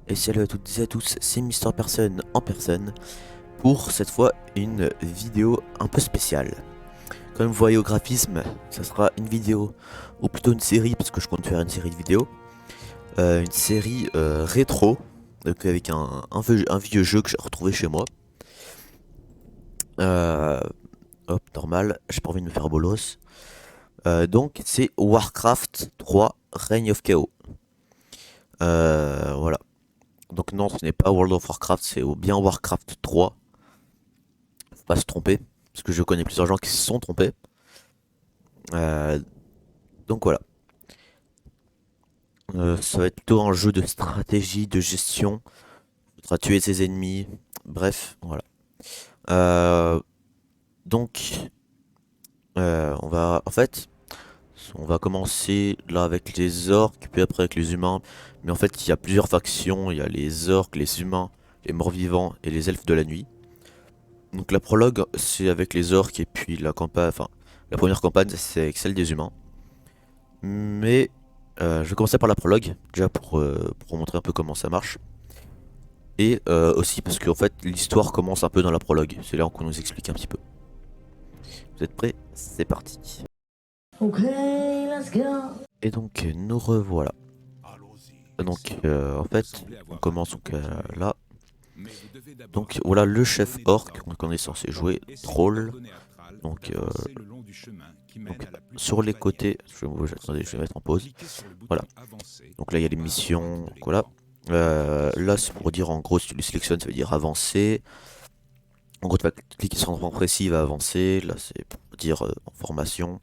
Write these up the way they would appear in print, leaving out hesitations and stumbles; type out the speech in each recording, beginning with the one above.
Et salut à toutes et à tous, c'est Mister Person en personne pour cette fois une vidéo un peu spéciale. Comme vous voyez au graphisme, ça sera une vidéo, ou plutôt une série, parce que je compte faire une série de vidéos. Une série rétro, donc avec un vieux jeu que j'ai retrouvé chez moi. Euh, Hop, normal, j'ai pas envie de me faire bolos. Donc c'est Warcraft 3 Reign of Chaos. Voilà. Donc non, ce n'est pas World of Warcraft, c'est bien Warcraft 3. Faut pas se tromper, parce que je connais plusieurs gens qui se sont trompés. Euh, donc voilà. Ça va être plutôt un jeu de stratégie, de gestion. Il faudra tuer ses ennemis. Bref, voilà. Euh, donc, on va, en fait, on va commencer là avec les orques, puis après avec les humains. Mais en fait, il y a plusieurs factions. Il y a les orques, les humains, les morts-vivants et les elfes de la nuit. Donc la prologue, c'est avec les orques et puis la campagne, enfin, la première campagne, c'est avec celle des humains. Mais je vais commencer par la prologue, déjà pour montrer un peu comment ça marche. Et aussi parce qu'en fait l'histoire commence un peu dans la prologue. C'est là qu'on nous explique un petit peu. Vous êtes prêts? C'est parti. Ok, let's go. Et donc nous revoilà. Donc en fait on commence donc, là. Donc voilà le chef orc qu'on est censé jouer, Troll. Donc, donc sur les côtés, attendez, je vais mettre en pause. Voilà. Donc là il y a les missions. Donc, voilà. Là c'est pour dire en gros si tu les sélectionnes ça veut dire avancer. En gros tu vas cliquer sur un endroit précis, il va avancer. Là c'est pour dire en formation.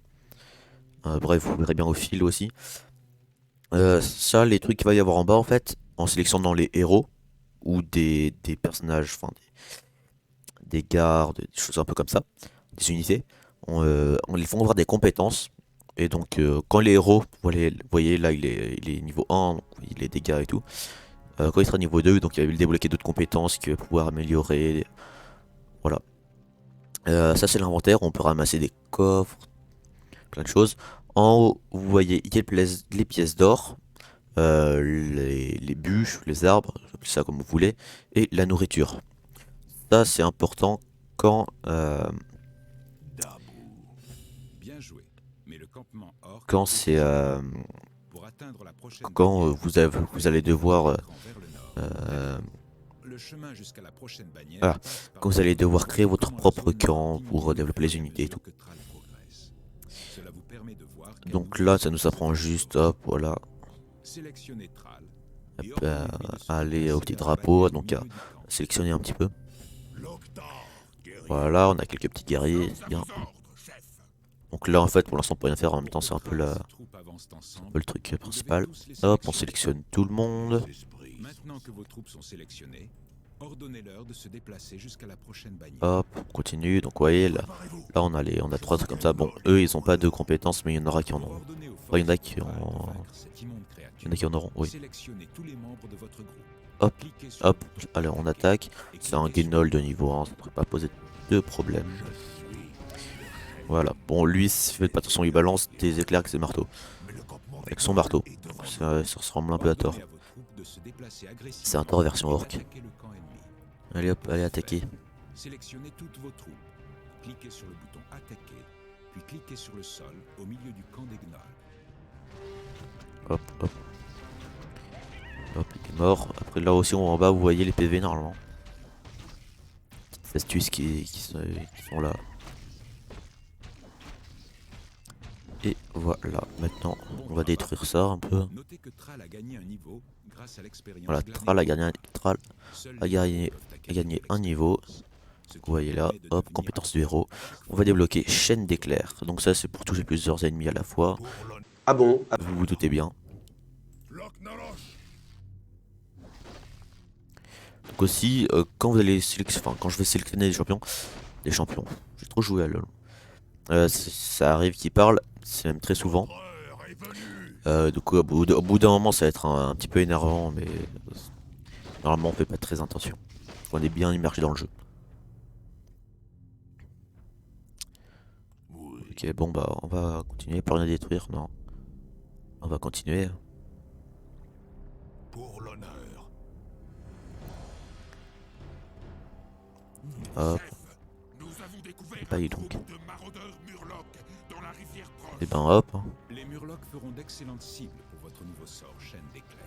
Bref vous verrez bien au fil aussi. Ça les trucs qu'il va y avoir en bas en fait, en sélectionnant les héros ou des personnages, enfin des gardes, des choses un peu comme ça, des unités. On les font avoir des compétences. Et donc quand les héros, vous voyez là il est niveau 1, donc il les dégâts et tout. Quand il sera niveau 2, donc il va débloquer d'autres compétences qu'il va pouvoir améliorer. Voilà. Ça c'est l'inventaire, on peut ramasser des coffres, plein de choses. En haut, vous voyez il y a les pièces d'or, les bûches, les arbres, appelez ça comme vous voulez, et la nourriture. Ça c'est important quand, quand c'est quand vous allez devoir euh, voilà, quand vous allez devoir créer votre propre camp pour développer les unités et tout. Donc là, ça nous apprend juste, hop, voilà, hop, à aller au petit drapeau, donc à sélectionner un petit peu. Voilà, on a quelques petits guerriers, c'est bien. Donc là, en fait, pour l'instant, on peut rien faire. En même temps, c'est un peu un peu le truc principal. Hop, on sélectionne tout le monde. Hop, on continue. Donc, vous voyez, là on a trois trucs comme ça. Bon, eux, ils ont pas de compétences, mais il y en aura qui en auront. Enfin, il y en a qui il y en a qui en auront, oui. Hop, hop, allez, on attaque. C'est un guignol de niveau 1, ça ne devrait pas poser de problème. Voilà, bon, lui, faites pas attention, il balance des éclairs avec ses marteaux. Avec son marteau. Ça ressemble un peu à Thor. C'est un Thor version orc. Allez hop, allez attaquer. Sélectionnez toutes vos troupes. Cliquez sur le bouton attaquer, puis cliquez sur le sol au milieu du camp des gnolls. Hop, hop. Hop, il est mort. Après là aussi en bas vous voyez les PV normalement. Petites astuces qui sont là. Et voilà, maintenant on va détruire ça un peu. Notez que Thrall a gagné un niveau grâce à l'expérience Voilà, Thrall a gagné un niveau. Vous voyez là, hop, compétence du héros. On va débloquer chaîne d'éclairs. Donc ça c'est pour toucher plusieurs ennemis à la fois. Ah bon? Vous vous doutez bien. Donc aussi, quand vous allez sélectionner, enfin quand je vais sélectionner des champions, j'ai trop joué à LoL. Ça arrive qu'ils parlent, c'est même très souvent. Du coup, au bout d'un moment, ça va être un petit peu énervant, mais normalement, on fait pas très attention. On est bien immergé dans le jeu. Ok, bon bah, on va continuer. Pas rien à détruire, non. On va continuer. Pour l'honneur. Hop. Et bah, donc. Et ben hop. Les Murlocs feront d'excellentes cibles pour votre nouveau sort, chaîne d'éclairs.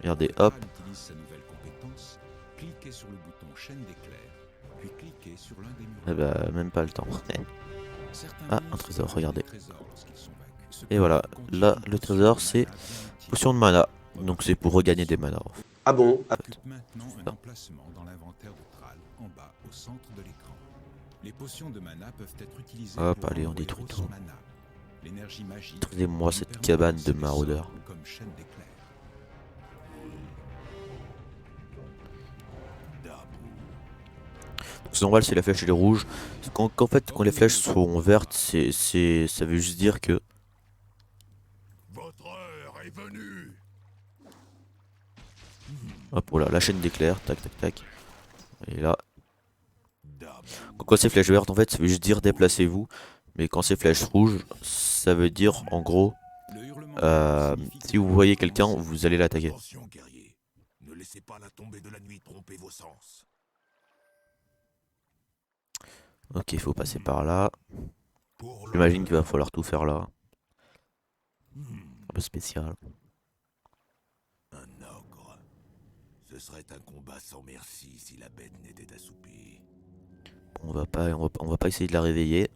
Regardez, hop. Thrall utilise sa nouvelle compétence. Cliquez sur le bouton chaîne d'éclairs, puis cliquez sur l'un des Murlocs. Et bah, même pas le temps. Certains Ah, un monstres trésor, ont regardez. des trésors lorsqu'ils sont vaincus. Et voilà, là, le trésor, c'est potion de mana. Votre Donc c'est pour regagner des mana. Ah bon? occupe maintenant un emplacement dans l'inventaire de Thrall, en bas, au centre de l'écran. Les potions de mana peuvent être utilisées Hop, pour allez, on rendre au détruit héros tout. son mana. L'énergie magique Trouvez-moi lui cette permet cabane lancer de des maraudeurs. sorts comme chaîne d'éclairs. C'est normal si la flèche elle est rouge. Qu'en fait, quand les flèches sont vertes, ça veut juste dire que. Votre heure est venue. Hop, voilà, la chaîne d'éclairs, tac, tac, tac. Et là. Quand c'est flèche verte, en fait, ça veut juste dire déplacez-vous. Mais quand c'est flèche rouge, ça veut dire en gros, Le hurlement si vous voyez quelqu'un, vous allez l'attaquer. Attention, guerrier. Ne laissez pas la tombée de la nuit tromper vos sens. Ok, il faut passer par là. Pour J'imagine qu'il va falloir tout faire là. Un peu spécial. un ogre. Ce serait un combat sans merci si la bête n'était assoupie. On va pas essayer de la réveiller.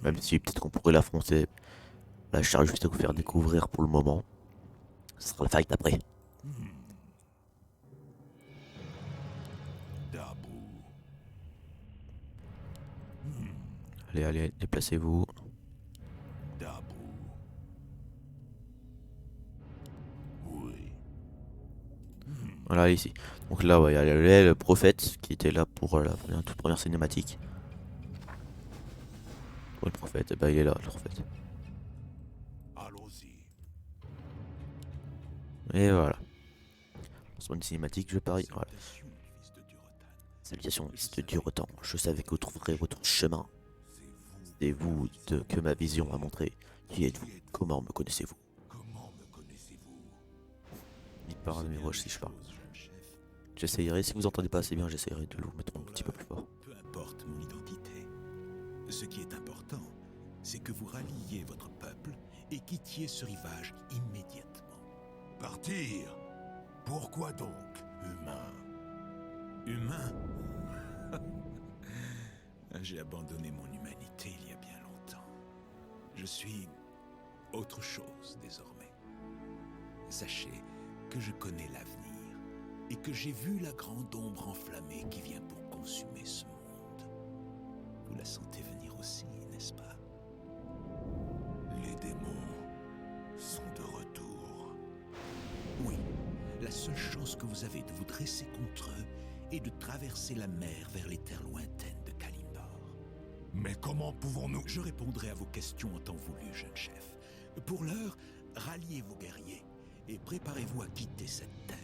Même si peut-être qu'on pourrait l'affronter. Là, je cherche juste à vous faire découvrir pour le moment. Ce sera le fight après. Dabou. Allez, allez, déplacez-vous. Dabou. Oui. Voilà, ici. Donc là, ouais, il y a le prophète qui était là pour la toute première cinématique. Oh, le prophète, bah il est là, le prophète. Allons-y. Et voilà. Lancement une cinématique, je parie. Voilà. Salutations, fils Salutations, fils de Durotan. de Durotan. Je savais que vous trouverez votre chemin. C'est vous que ma vision a montré. Qui êtes-vous? Comment me connaissez-vous? Comment me connaissez-vous? Il parle, mais moi si je parle. J'essayerai, si vous entendez pas assez bien, j'essayerai de vous mettre un petit peu plus fort. Peu importe mon identité. Ce qui est important, c'est que vous ralliez votre peuple et quittiez ce rivage immédiatement. Partir? Pourquoi donc, humain? Humain? J'ai abandonné mon humanité il y a bien longtemps. Je suis autre chose désormais. Sachez que je connais l'avenir et que j'ai vu la grande ombre enflammée qui vient pour consumer ce monde. Vous la sentez venir aussi, n'est-ce pas? Les démons sont de retour. Oui, la seule chance que vous avez de vous dresser contre eux est de traverser la mer vers les terres lointaines de Kalimdor. Mais comment pouvons-nous... Je répondrai à vos questions en temps voulu, jeune chef. Pour l'heure, ralliez vos guerriers et préparez-vous à quitter cette terre.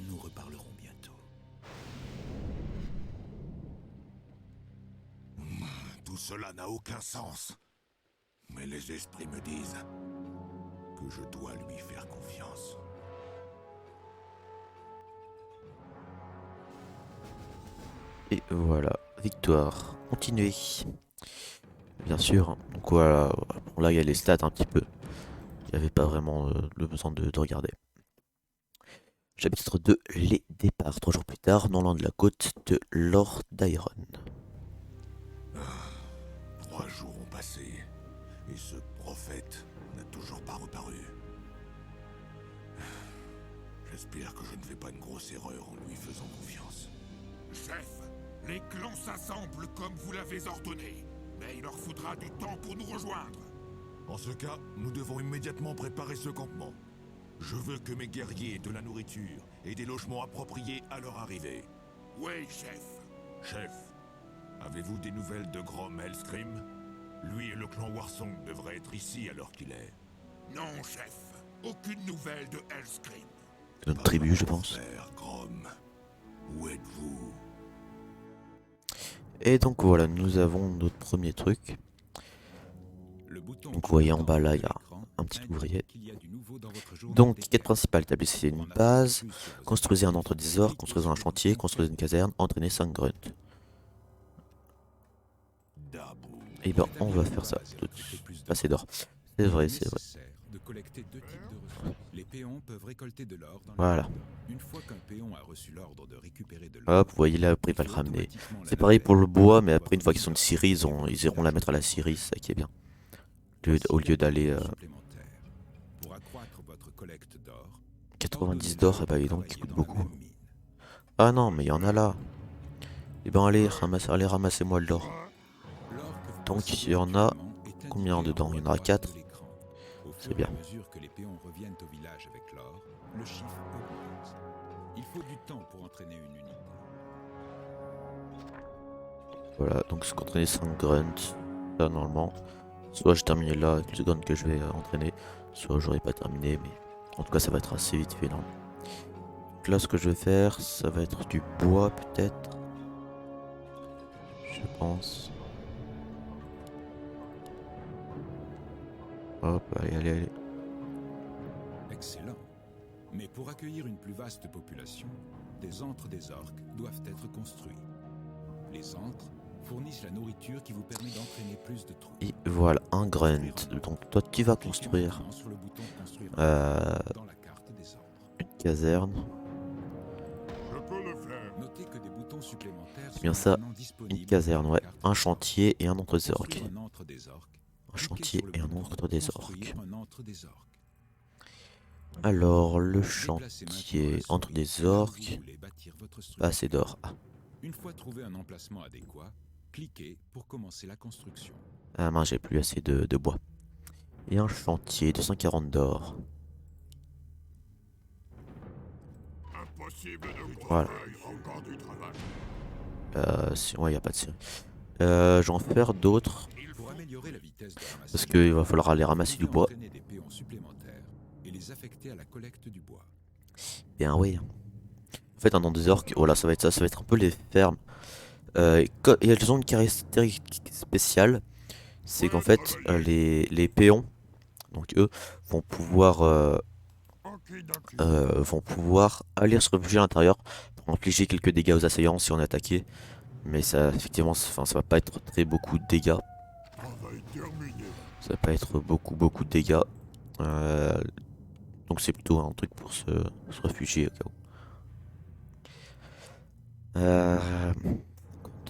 Nous reparlerons bientôt. Tout cela n'a aucun sens. Mais les esprits me disent que je dois lui faire confiance. Et voilà, victoire. Continuez. Bien sûr. Donc voilà, bon, là il y a les stats un petit peu. Il n'y avait pas vraiment le besoin de regarder. Chapitre 2, les départs. 3 jours plus tard, non loin de la côte de Lord Iron. 3 jours ont passé, et ce prophète n'a toujours pas reparu. J'espère que je ne fais pas une grosse erreur en lui faisant confiance. Chef, les clans s'assemblent comme vous l'avez ordonné, mais il leur faudra du temps pour nous rejoindre. En ce cas, nous devons immédiatement préparer ce campement. Je veux que mes guerriers aient de la nourriture et des logements appropriés à leur arrivée. Oui, chef. Chef, avez-vous des nouvelles de Grom Hellscream? Lui et le clan Warsong devraient être ici à l'heure qu'il est. Non, chef. Aucune nouvelle de Hellscream. C'est notre tribu, je pense. Père Grom, où êtes-vous? Et donc voilà, nous avons notre premier truc. Donc vous voyez en bas là, il y a un petit ouvrier. Donc, quête principale, établissez une base, construisez un entre des orques, construisez un chantier, construisez une caserne, entraînez 5 grunts. Et ben on va faire ça tout de suite. Passer d'or. C'est vrai, c'est vrai. De collecter 2 types de ressources. Les péons peuvent récolter de l'or dans Voilà. la ville. Une fois qu'un péon a reçu l'ordre de récupérer de l'or, Hop, vous voyez là, après il va le ramener. C'est pareil pour le bois, mais après une fois qu'ils sont de scierie, ils iront la mettre à la scierie, c'est ça qui est bien. Au lieu d'aller... pour accroître votre collecte d'or, 90 d'or, et bah dis donc, il coûte beaucoup. Ah non, mais il y en a là. Et ben allez, allez ramassez-moi de l'or. Donc il y en a combien dedans? Il y en aura 4. C'est bien. À mesure que les péons reviennent au village avec l'or, le chiffre augmente. Il faut du temps pour entraîner une unité. Voilà, donc c'est entraîner 5 grunts. Là normalement, soit j'ai terminé là avec les grunts que je vais entraîner, soit j'aurais pas terminé, mais en tout cas ça va être assez vite fait là. Donc là ce que je vais faire, ça va être du bois peut-être. Je pense. Hop, allez, allez, allez. Excellent. Mais pour accueillir une plus vaste population, des antres des orques doivent être construits. Les antres fournissent la nourriture qui vous permet d'entraîner plus de troupes. Et voilà, un grunt. Donc toi tu vas construire Sur le bouton construire dans la carte des ordres. une caserne. Je peux le faire. Notez que des boutons supplémentaires C'est bien sont ça, maintenant disponibles une caserne, dans la ouais. carte Un chantier et un entre des orques. Construire un antre des orques. Un Cliquez chantier sur le et un bouton entre des Construire orques. un antre des orques. Alors le Déplacez maintenant chantier la entre souris des là où vous orques. voulez bâtir votre structure. Pas assez d'or. Ah. Une fois trouvé un emplacement adéquat, cliquez pour commencer la construction. Ah mince, j'ai plus assez de bois. Et un chantier, 240 d'or. Impossible de Voilà. encore du travail. Ouais, y a pas de série. Je vais en faire d'autres. Pour améliorer la vitesse de ramassage, Parce qu'il va falloir aller ramasser du vous bois. pouvez entraîner des péons supplémentaires et les affecter à la collecte du bois. Bien oui. En fait, un nom des orques, voilà, ça va être ça. Ça va être un peu les fermes. Et elles ont une caractéristique spéciale. C'est qu'en fait, les péons, donc eux, vont pouvoir aller se réfugier à l'intérieur pour infliger quelques dégâts aux assaillants si on est attaqué. Mais ça, effectivement, ça va pas être très beaucoup de dégâts. Travail terminé. Ça va pas être beaucoup de dégâts. Donc c'est plutôt un truc pour se réfugier au cas où.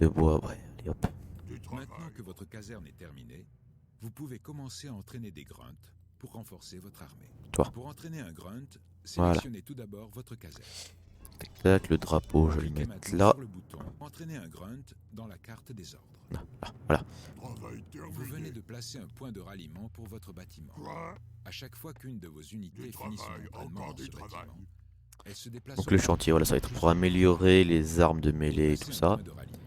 De bois, ouais, allez hop. Du travail. Maintenant que votre caserne est terminée, vous pouvez commencer à entraîner des grunts pour renforcer votre armée. Toi. Pour entraîner un grunt, Voilà. sélectionnez tout d'abord votre caserne. Tac, tac, le drapeau, je vais le Cliquez mettre maintenant là. sur le bouton Entraîner un grunt dans la carte des ordres. Voilà. Travail Vous venez terminé. de placer un point de ralliement pour votre bâtiment. Quoi? À chaque fois qu'une de vos unités Du finit son travail, entraînement encore dans du ce travail. bâtiment, elle se déplace Donc au le plan. chantier, voilà, ça va être pour améliorer les armes de mêlée et Placez tout un ça. point de ralliement.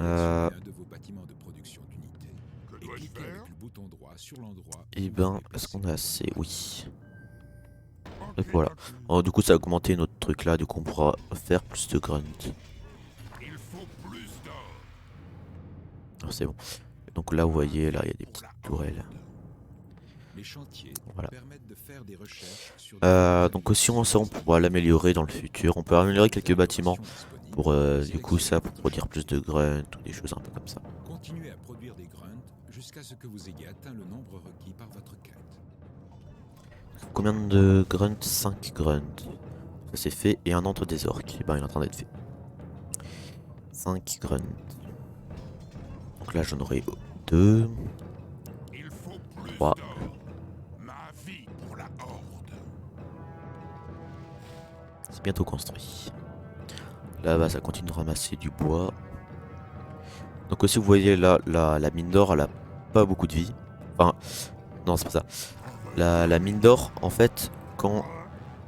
Euh, Sélectionnez un de vos bâtiments de production d'unités Que et dois-je cliquez faire? avec le bouton droit sur l'endroit. où Et vous ben, voulez est-ce placer qu'on a assez? Oui. Ok, Donc voilà. d'accord. Oh, du coup, ça a augmenté notre truc là, du coup, on pourra faire plus de grunts. Il faut plus d'or. Alors, c'est bon. Donc là, vous voyez, là, il y a des petites tourelles. Les chantiers Voilà. permettent de faire des recherches sur Donc aussi, ça, on pourra l'améliorer dans le futur. On peut améliorer quelques bâtiments pour, du coup, ça, pour produire plus de grunts ou des choses un peu comme ça. Continuez à produire des grunts jusqu'à ce que vous ayez atteint le nombre requis par votre quête. Combien de grunts? 5 grunts. Ça c'est fait. Et un entre des orques. Et ben il est en train d'être fait. 5 grunts. Donc là j'en aurai 2. Il faut plus 3. d'or. Ma vie pour la horde. C'est bientôt construit. Là-bas ça continue de ramasser du bois. Donc aussi vous voyez là la mine d'or elle a pas beaucoup de vie. Enfin non c'est pas ça. La mine d'or en fait quand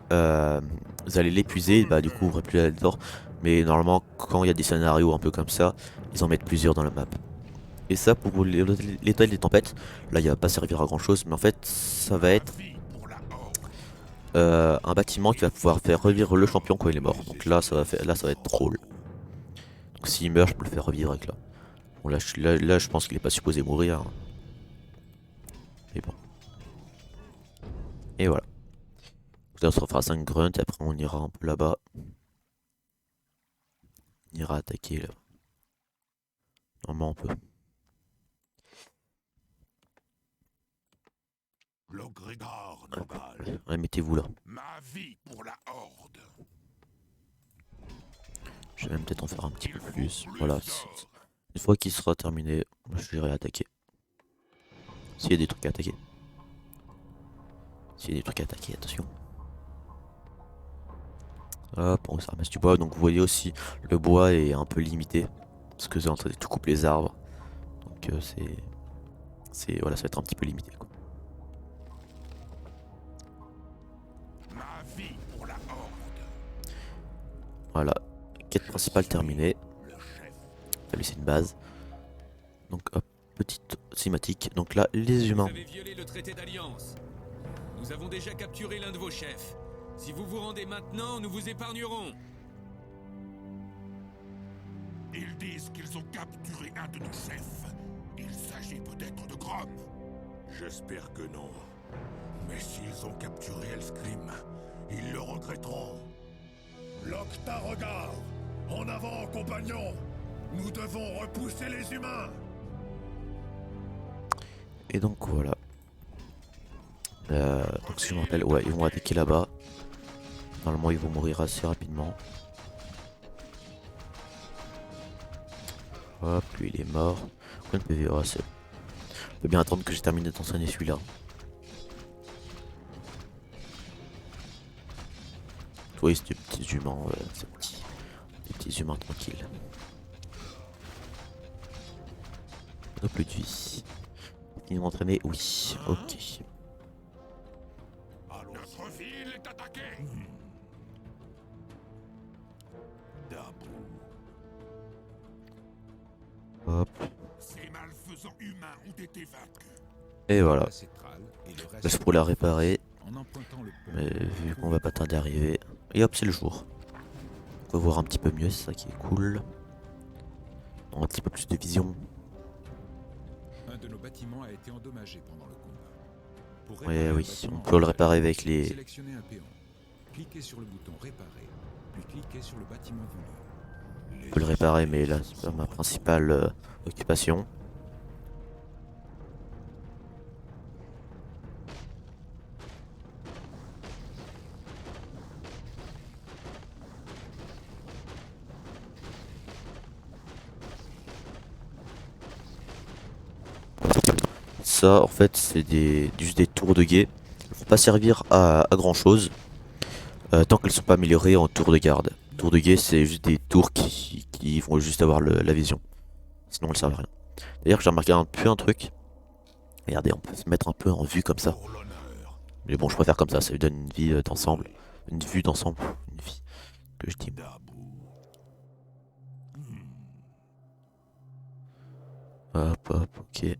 vous allez l'épuiser, bah du coup vous n'aurez plus la d'or. Mais normalement quand il y a des scénarios un peu comme ça, ils en mettent plusieurs dans la map. Et ça pour l'état des tempêtes, là il va pas servir à grand chose, mais en fait ça va être un bâtiment qui va pouvoir faire revivre le champion quand il est mort. Donc là ça va être drôle. Donc s'il meurt je peux le faire revivre avec là. Bon là je pense qu'il est pas supposé mourir. Hein. Mais bon. Et voilà. Là, on se refera 5 grunts et après on ira un peu là-bas. On ira attaquer là. Normalement on peut. L'Ogrégor, Nobal. Ouais, mettez-vous là. Ma vie pour la Horde. Je vais même peut-être en faire un petit peu plus. Plus Voilà. d'or. Une fois qu'il sera terminé, je irai attaquer. S'il y a des trucs à attaquer. S'il y a des trucs à attaquer, attention. Hop, on se ramasse du bois. Donc vous voyez aussi, le bois est un peu limité. Parce que c'est en train de tout couper les arbres. Donc voilà, ça va être un petit peu limité quoi. Ma vie pour la Horde. Voilà, quête principale terminée. Le chef. On va laisser une base. Donc hop, petite cinématique. Donc là, les humains. Vous avez violé le traité d'alliance. Nous avons déjà capturé l'un de vos chefs. Si vous vous rendez maintenant, nous vous épargnerons. Ils disent qu'ils ont capturé un de nos chefs. Il s'agit peut-être de Grom. J'espère que non. Mais s'ils ont capturé Elscrim, ils le regretteront. Locta, regarde! En avant, compagnons! Nous devons repousser les humains! Et donc voilà. Donc si je me rappelle, ouais, ils vont attaquer là-bas. Normalement, ils vont mourir assez rapidement. Hop, lui il est mort. Combien de PV? Oh, on peut bien attendre que j'ai terminé d'entraîner celui-là. Oui, c'est des petits humains, c'est petit. Des petits humains tranquilles. Hop, plus de vie. Ils vont entraîner, oui, ok. Notre ville est attaquée. Hop, Ces malfaisants humains ont été vaincus. et voilà. La cétrale et le reste Là, c'est pour la réparer. en empruntant le pont. Mais vu qu'on va pas tarder à arriver. Et hop, c'est le jour. On peut voir un petit peu mieux, c'est ça qui est cool. On a un petit peu plus de vision. Un de nos bâtiments a été endommagé pendant le combat. Pour Ouais, réparer un oui, bâtiment on peut le réparer endommagé, avec les... sélectionnez un péon. Cliquez sur le bouton réparer, puis cliquez sur le bâtiment voulu. On peut le réparer, mais là, c'est pas ma principale occupation. Ça, en fait, c'est juste des tours de guet. Elles vont pas servir à grand chose tant qu'elles sont pas améliorées en tours de garde. Tours de guet, c'est juste des tours qui vont juste avoir la vision. Sinon, elles servent à rien. D'ailleurs, j'ai remarqué un peu un truc. Regardez, on peut se mettre un peu en vue comme ça. Pour l'honneur. Mais bon, je préfère comme ça lui donne une vie d'ensemble. Une vue d'ensemble. Une vie que je dis. Hop, hop, ok.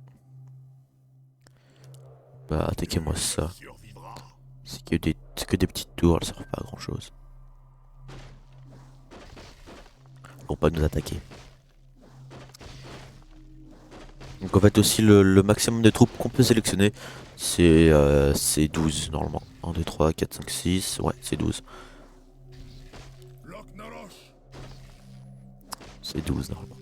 Bah, attaquez-moi ça. Survivra. C'est que des petites tours, elles servent pas à grand chose. Ils vont pas nous attaquer. Donc en fait aussi le maximum de troupes qu'on peut sélectionner c'est 12 normalement. 1, 2, 3, 4, 5, 6, ouais c'est 12. Loknorosh. C'est 12 normalement.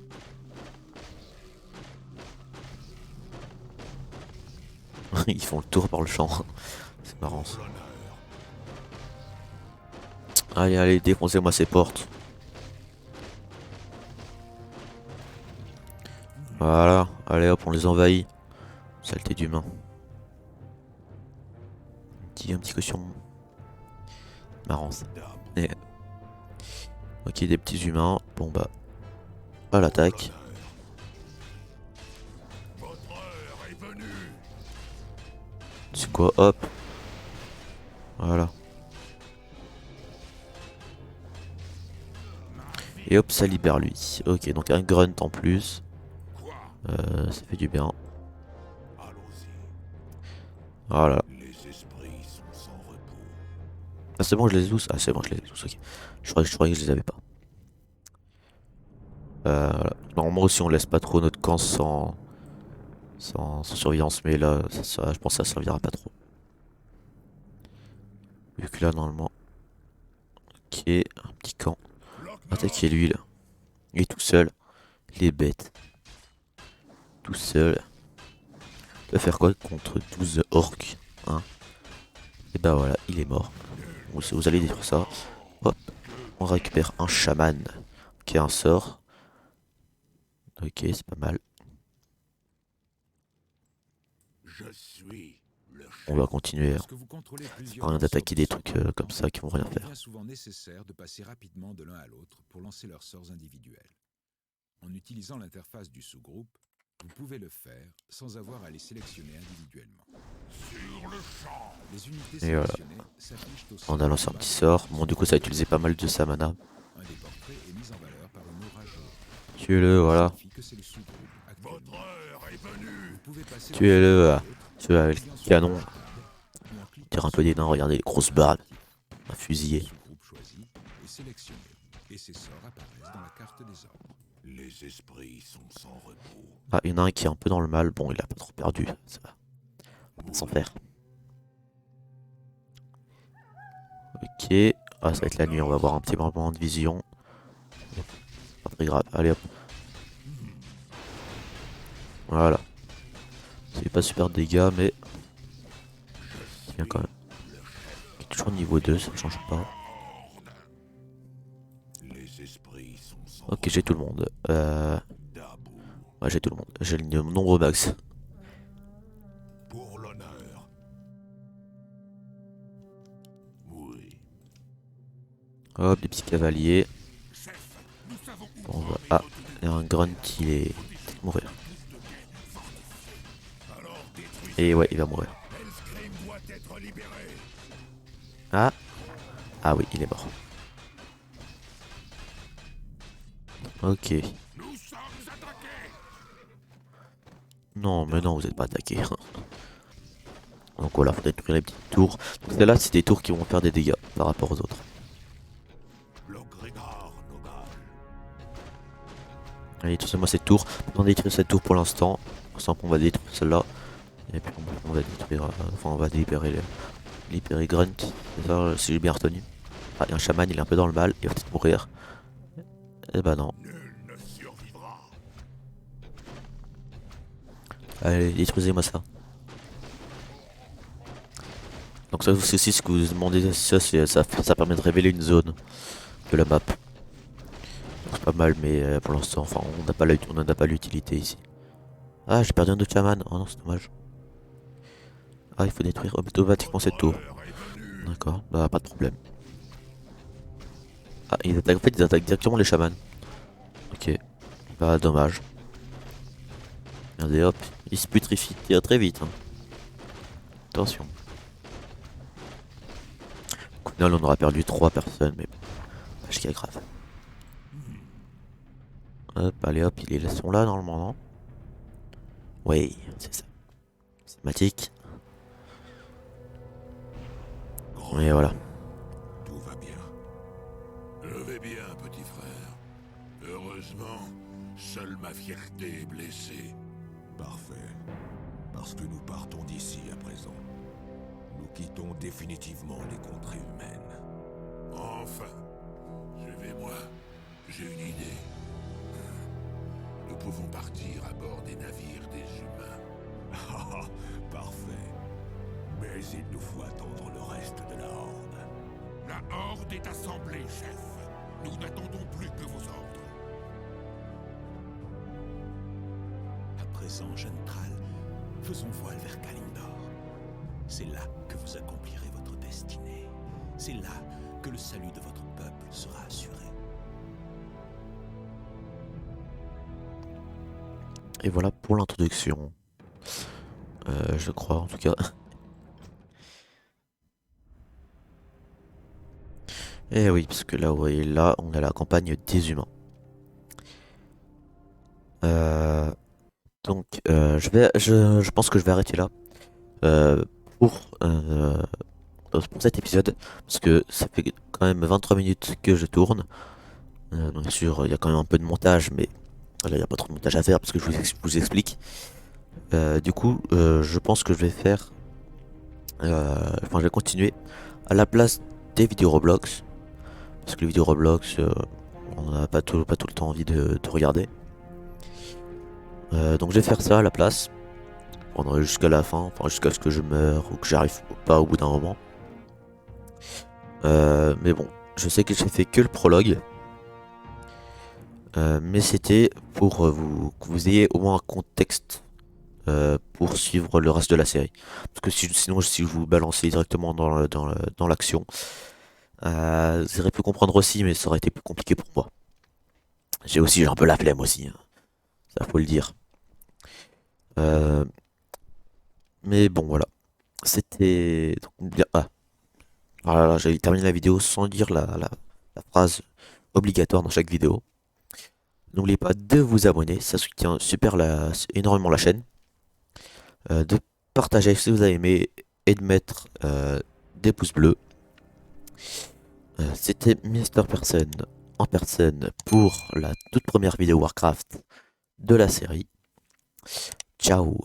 Ils font le tour par le champ. C'est marrant ça. Allez, allez, défoncez-moi ces portes. Voilà, allez hop, on les envahit. Saleté d'humain. Un petit caution. Marrant ça. Et... Ok, des petits humains. Bon bah, à l'attaque. Votre heure est venue. C'est quoi? Hop. Voilà. Et hop, ça libère lui. Ok, donc un grunt en plus. Quoi? Ça fait du bien. Allons-y. Voilà. Les esprits sont sans repos. Ah, c'est bon, je les ai tous. Ah, c'est bon, je les ai tous. Ok. Je croyais que je les avais pas. Voilà. Normalement aussi, on laisse pas trop notre camp sans surveillance, mais là, je pense que ça servira pas trop. Vu que là, normalement, ok, un petit camp. Attaquer lui, là. Il est tout seul. Il est bête. Tout seul. Il va faire quoi contre 12 orques, hein? Et bah voilà, il est mort. Vous allez détruire ça. Hop, on récupère un chaman qui a un sort. Ok, c'est pas mal. Je suis le On va continuer. Lorsque vous contrôlez plusieurs Rien d'attaquer des morceaux trucs du sol, comme ça qui vont rien il faire. devient souvent nécessaire de passer rapidement de l'un à l'autre pour lancer leurs sorts individuels. En utilisant l'interface du sous-groupe, vous pouvez le faire sans avoir à les sélectionner individuellement. sur le champ. Les unités Et voilà. sélectionnées s'affichent aussi On a lancé un petit sort. Bon, du coup, ça a utilisé pas mal de sa mana. Un des portraits est mis en valeur par une aura jaune. Tuez-le, voilà. Ça signifie que c'est le sous-groupe actuellement. Votre heure est venue. Vous pouvez passer Tuez-le, d'un côté à l'autre celui en avec appuyant le sur canon. le pad ou en cliquant Tire un sur peu des le nains, regardez les grosses barres. Un fusillé. sous-groupe choisi est sélectionné et ses sorts apparaissent dans la carte des ordres. Les esprits sont sans repos. Ah, il y en a un qui est un peu dans le mal. Bon, il a pas trop perdu. Ça va. On va s'en faire. Ok. Ah, ça va être la nuit. On va avoir un petit moment de vision. Pas très grave. Allez hop. Voilà. C'est pas super de dégâts, mais c'est bien quand même. Il est toujours niveau 2, ça change pas. Les esprits sont sans Ok, j'ai tout le monde. Dabou. Ouais, j'ai tout le monde. J'ai le nombre max. Pour l'honneur. Oui. Hop, des petits cavaliers. Chef, nous savons où On va... prendre Ah, notre il y a un grunt qui est mourir. Alors détruisez. Et ouais, il va mourir. Hellscream doit être libéré. Ah. Ah oui, il est mort. Ok. Nous sommes attaqués. Non, mais non, vous êtes pas attaqué. Donc voilà, faut détruire les petites tours. Donc celles-là, c'est des tours qui vont faire des dégâts par rapport aux autres. L'Ogrigar Nogal. Allez, détruisez-moi cette tour. On va détruire cette tour pour l'instant. Sans qu'on va détruire celle-là. Et puis on va détruire... enfin, on va libérer Grunt. C'est ça, si j'ai bien retenu. Ah, il y a un chaman, il est un peu dans le mal. Il va peut-être mourir. Eh ben non. Nul ne survivra. Allez, détruisez-moi ça. Donc ça aussi, ce que vous demandez, ça permet de révéler une zone de la map. C'est pas mal, mais pour l'instant, enfin, on n'en a pas l'utilité ici. Ah, j'ai perdu un autre chaman. Oh non, c'est dommage. Ah, il faut détruire automatiquement cette tour. D'accord, bah pas de problème. Ah, en fait, ils attaquent directement les chamans. Ok, bah dommage. Regardez, hop, ils se putrifient très vite. Hein. Attention. Au final, on aura perdu 3 personnes, mais pas ce qui est grave. Hop, allez hop, ils sont là normalement, non? Oui, c'est ça. Sympathique. Et voilà. Tout va bien. Je vais bien, petit frère. Heureusement, seule ma fierté est blessée. Parfait. Parce que nous partons d'ici à présent. Nous quittons définitivement les contrées humaines. Enfin, suivez-moi. J'ai une idée. Nous pouvons partir à bord des navires des humains. Ah, parfait. Mais il nous faut attendre le reste de la Horde. La horde est assemblée, chef. Nous n'attendons plus que vos ordres. À présent, jeune Thrall, faisons voile vers Kalimdor. C'est là que vous accomplirez votre destinée. C'est là que le salut de votre peuple sera assuré. Et voilà pour l'introduction. Je crois en tout cas. Et oui, parce que là, vous voyez, là, on a la campagne des humains. Donc, je pense que je vais arrêter là pour cet épisode, parce que ça fait quand même 23 minutes que je tourne. Donc, bien sûr, il y a quand même un peu de montage, mais là, il n'y a pas trop de montage à faire, parce que je vous explique. Du coup, je pense que je vais faire... Enfin, je vais continuer à la place des vidéos Roblox. Parce que les vidéos Roblox, on n'a pas tout le temps envie de regarder. Donc je vais faire ça à la place. Pendant jusqu'à la fin, enfin jusqu'à ce que je meure ou que j'arrive pas au bout d'un moment. Mais bon, je sais que j'ai fait que le prologue. Mais c'était pour que vous ayez au moins un contexte pour suivre le reste de la série. Parce que sinon, si je vous balançais directement dans l'action, vous auriez pu comprendre aussi, mais ça aurait été plus compliqué pour moi. J'ai un peu la flemme aussi, hein. Ça faut le dire. Euh, mais bon, voilà. C'était... bien. Ah, voilà, j'avais terminé la vidéo sans dire la phrase obligatoire dans chaque vidéo. N'oubliez pas de vous abonner, ça soutient énormément la chaîne. De partager si vous avez aimé et de mettre des pouces bleus. C'était Mister Person en personne pour la toute première vidéo Warcraft de la série. Ciao.